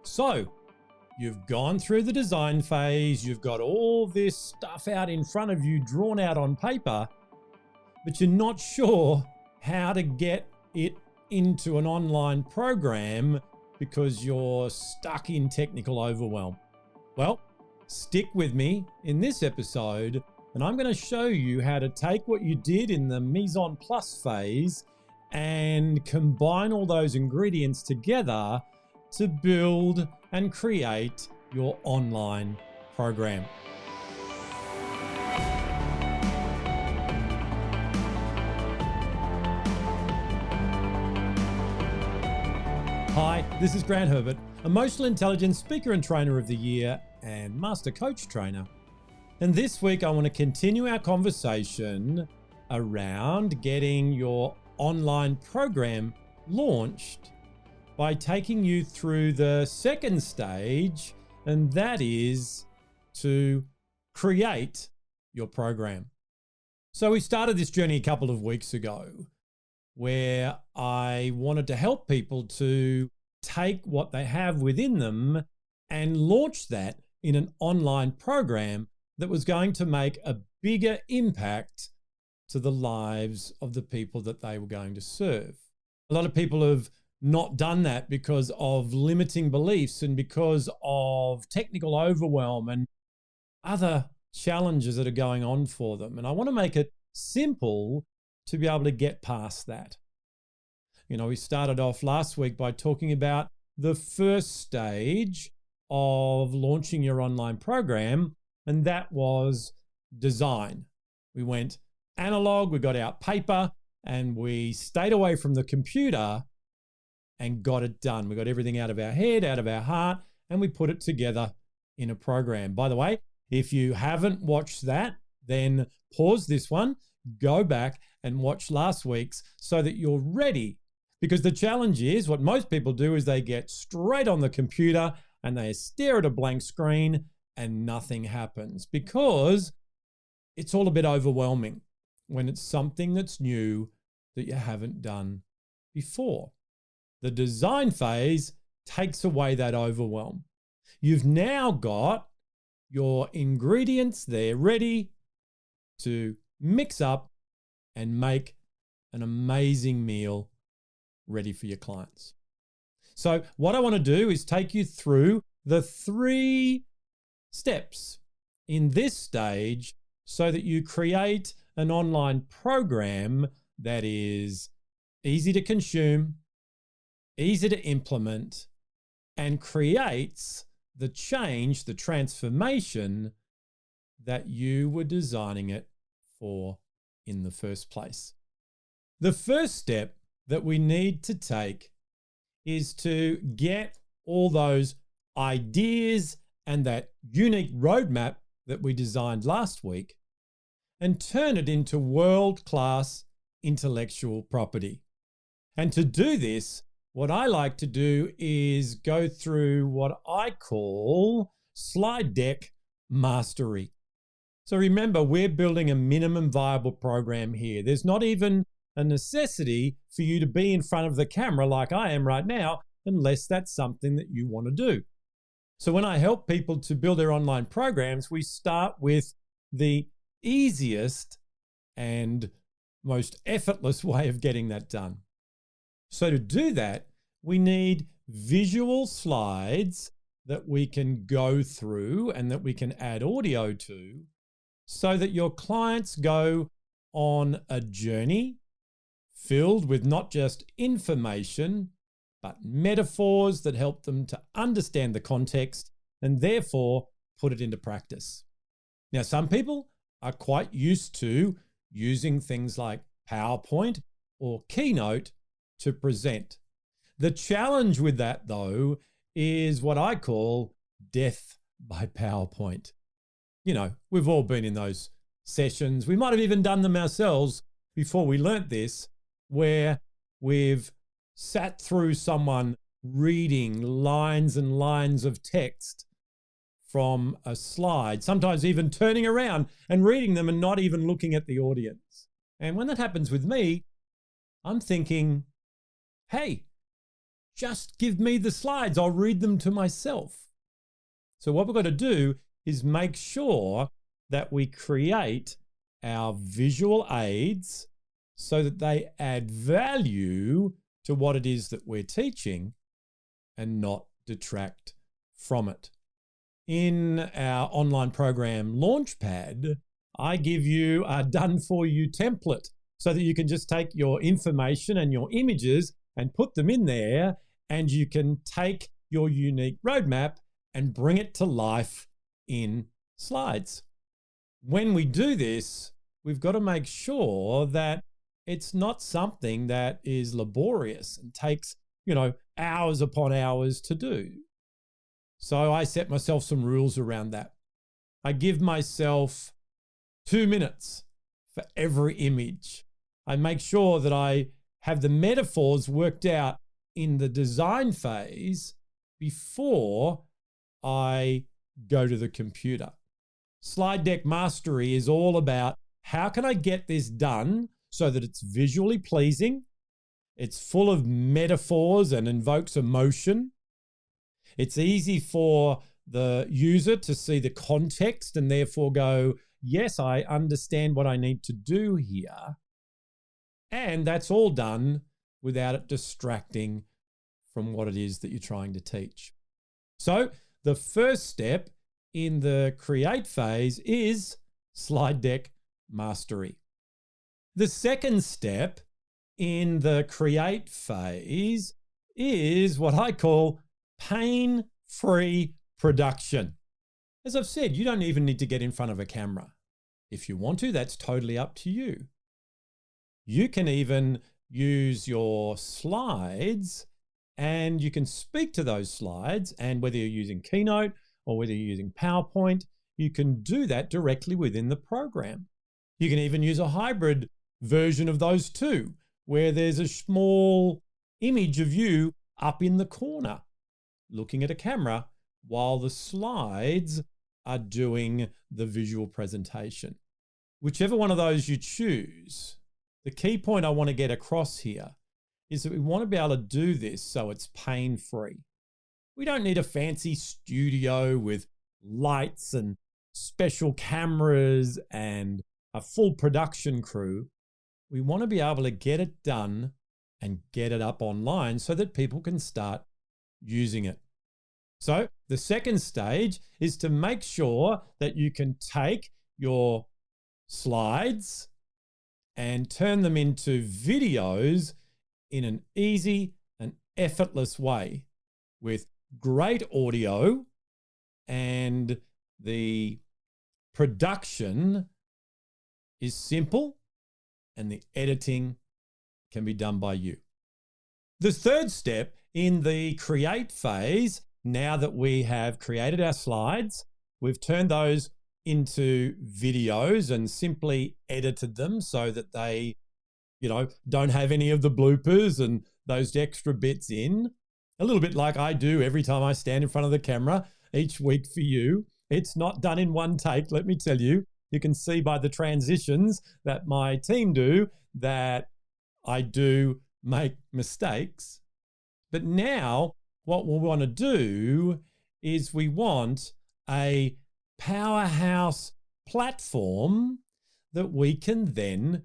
So you've gone through the design phase, you've got all this stuff out in front of you drawn out on paper, but you're not sure how to get it into an online program because you're stuck in technical overwhelm. Well, stick with me in this episode and I'm going to show you how to take what you did in the mise en place phase and combine all those ingredients together to build and create your online program. Hi, this is Grant Herbert, Emotional Intelligence Speaker and Trainer of the Year and Master Coach Trainer. And this week I want to continue our conversation around getting your online program launched by taking you through the second stage, and that is to create your program. So we started this journey a couple of weeks ago where I wanted to help people to take what they have within them and launch that in an online program that was going to make a bigger impact to the lives of the people that they were going to serve. A lot of people have not done that because of limiting beliefs and because of technical overwhelm and other challenges that are going on for them. And I want to make it simple to be able to get past that. You know, we started off last week by talking about the first stage of launching your online program, and that was design. We went analog, we got out paper, and we stayed away from the computer and got it done. We got everything out of our head, out of our heart, and we put it together in a program. By the way, if you haven't watched that, then pause this one, go back and watch last week's so that you're ready. Because the challenge is, what most people do is they get straight on the computer and they stare at a blank screen and nothing happens because it's all a bit overwhelming when it's something that's new that you haven't done before. The design phase takes away that overwhelm. You've now got your ingredients there ready to mix up and make an amazing meal ready for your clients. So what I want to do is take you through the 3 steps in this stage so that you create an online program that is easy to consume, easy to implement, and creates the change, the transformation that you were designing it for in the first place. The first step that we need to take is to get all those ideas and that unique roadmap that we designed last week and turn it into world-class intellectual property. And to do this, what I like to do is go through what I call slide deck mastery. So remember, we're building a minimum viable program here. There's not even a necessity for you to be in front of the camera like I am right now, unless that's something that you want to do. So when I help people to build their online programs, we start with the easiest and most effortless way of getting that done. So to do that, we need visual slides that we can go through and that we can add audio to so that your clients go on a journey filled with not just information, but metaphors that help them to understand the context and therefore put it into practice. Now, some people are quite used to using things like PowerPoint or Keynote to present. The challenge with that, though, is what I call death by PowerPoint. You know, we've all been in those sessions. We might have even done them ourselves before we learnt this, where we've sat through someone reading lines and lines of text from a slide, sometimes even turning around and reading them and not even looking at the audience. And when that happens with me, I'm thinking, hey, Just give me the slides. I'll read them to myself. So what we've got to do is make sure that we create our visual aids so that they add value to what it is that we're teaching and not detract from it. In our online program Launchpad, I give you a done-for-you template so that you can just take your information and your images and put them in there, and you can take your unique roadmap and bring it to life in slides. When we do this, we've got to make sure that it's not something that is laborious and takes, hours upon hours to do. So I set myself some rules around that. I give myself 2 minutes for every image. I make sure that I have the metaphors worked out in the design phase before I go to the computer. Slide deck mastery is all about how can I get this done so that it's visually pleasing, it's full of metaphors and invokes emotion. It's easy for the user to see the context and therefore go, yes, I understand what I need to do here. And that's all done without it distracting from what it is that you're trying to teach. So the first step in the create phase is slide deck mastery. The second step in the create phase is what I call pain-free production. As I've said, you don't even need to get in front of a camera. If you want to, that's totally up to you. You can even use your slides and you can speak to those slides, and whether you're using Keynote or whether you're using PowerPoint, you can do that directly within the program. You can even use a hybrid version of those two, where there's a small image of you up in the corner looking at a camera while the slides are doing the visual presentation. Whichever one of those you choose, the key point I want to get across here is that we want to be able to do this so it's pain-free. We don't need a fancy studio with lights and special cameras and a full production crew. We want to be able to get it done and get it up online so that people can start using it. So the second stage is to make sure that you can take your slides and turn them into videos in an easy and effortless way with great audio, and the production is simple and the editing can be done by you. The third step in the create phase, now that we have created our slides, we've turned those into videos and simply edited them so that they, don't have any of the bloopers and those extra bits in. A little bit like I do every time I stand in front of the camera each week for you. It's not done in one take, let me tell you. You can see by the transitions that my team do that I do make mistakes. But now what we want to do is we want a Powerhouse platform that we can then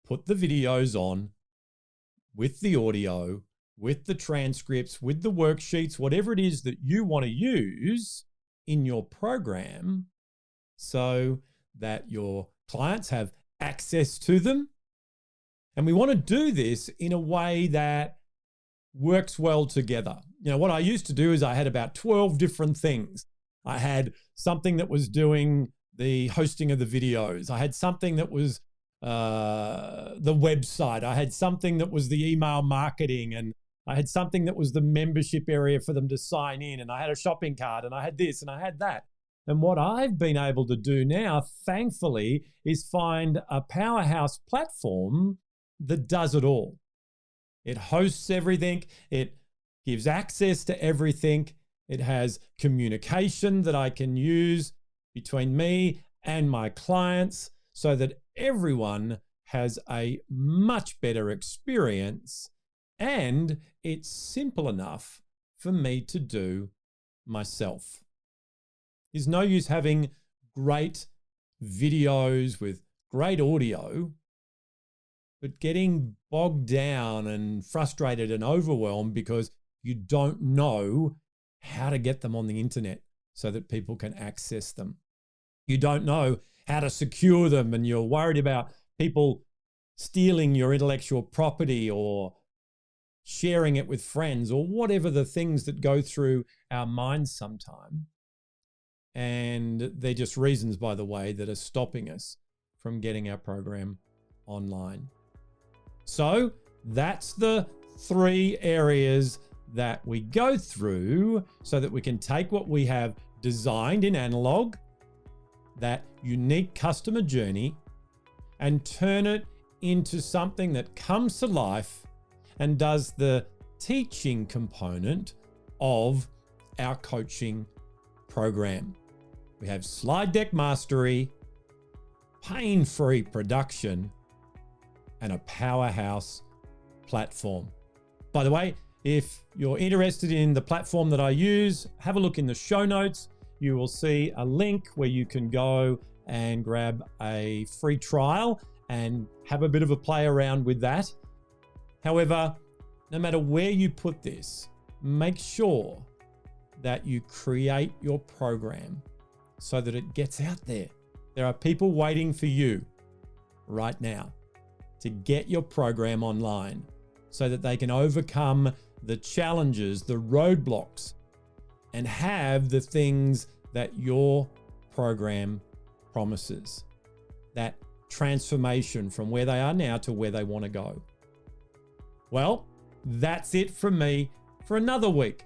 put the videos on with the audio, with the transcripts, with the worksheets, whatever it is that you want to use in your program, so that your clients have access to them. And we want to do this in a way that works well together. What I used to do is I had about 12 different things. I had something that was doing the hosting of the videos. I had something that was the website. I had something that was the email marketing, and I had something that was the membership area for them to sign in, and I had a shopping cart, and I had this and I had that. And what I've been able to do now, thankfully, is find a Powerhouse platform that does it all. It hosts everything. It gives access to everything. It has communication that I can use between me and my clients so that everyone has a much better experience And it's simple enough for me to do myself. There's no use having great videos with great audio, but getting bogged down and frustrated and overwhelmed because you don't know how to get them on the internet so that people can access them. You don't know how to secure them, and you're worried about people stealing your intellectual property or sharing it with friends or whatever the things that go through our minds sometime. And they're just reasons, by the way, that are stopping us from getting our program online. So that's the 3 areas that we go through so that we can take what we have designed in analog, that unique customer journey, and turn it into something that comes to life and does the teaching component of our coaching program. We have slide deck mastery, pain-free production, and a powerhouse platform. By the way, if you're interested in the platform that I use, have a look in the show notes. You will see a link where you can go and grab a free trial and have a bit of a play around with that. However, no matter where you put this, make sure that you create your program so that it gets out there. There are people waiting for you right now to get your program online so that they can overcome the challenges, the roadblocks, and have the things that your program promises. That transformation from where they are now to where they want to go. Well, that's it from me for another week.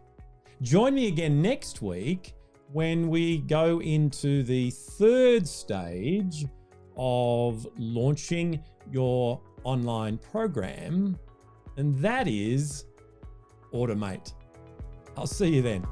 Join me again next week when we go into the 3rd stage of launching your online program, and that is automate. I'll see you then.